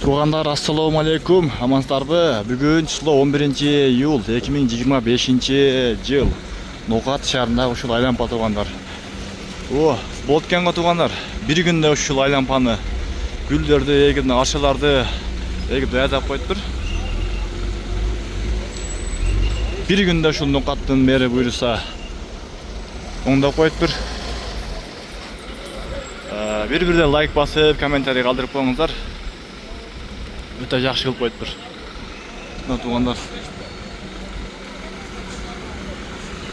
Туғандар, ассаламу алейкум, амансыздарбы? Бүгін число 11 июль 2025 жыл. Ноқат шаарында ушул айлампа туғандар. Болот экен го туғандар. Бир күндө ушул айлампаны гүлдөрдү эгип, аршаларды эгип даярдап коюптур. Бир күндө ушул ноқаттын мэри буйруса оңдоп коюптур. Бир-бирден лайк басып, комментарий калтырып коюңуздар. Өтө жакшы кылып коюптур. Мына тугандар.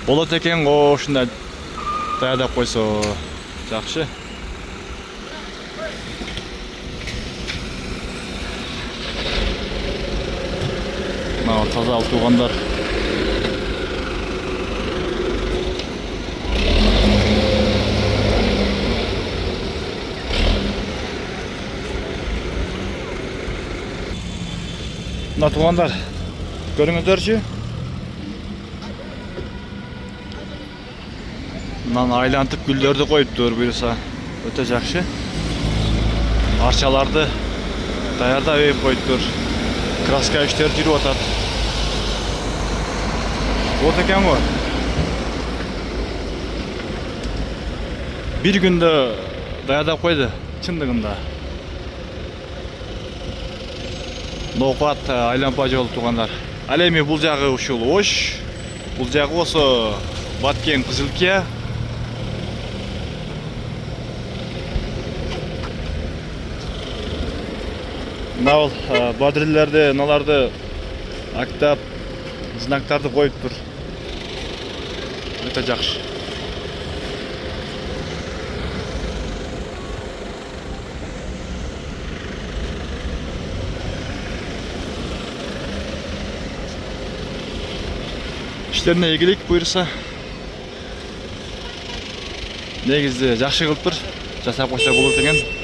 Болот экен го, ушундай даярдап койсо жакшы. Мына таза тугандар. Мына тугандар, көрүңүздөрчү. Мынаны айлантып гүлдөрдү коюптур, буюрса өтө жакшы. Арчаларды даярдап эгип коюптур. Краска иштери жүрүп атат. Вот экен го. Бир күндө даярдап койду, чындыгында. Ноқат айлампа жол туғандар. Ал эми бул жагы ушул Ош, бул жагы болсо Баткен Кызылкия. Мына бадриллерди, наларды актап, знактарды коюптур. Өтө жакшы. İşlerine ilgilik buyursa negizde жакшы кылыптыр, жасап койсо болот экен.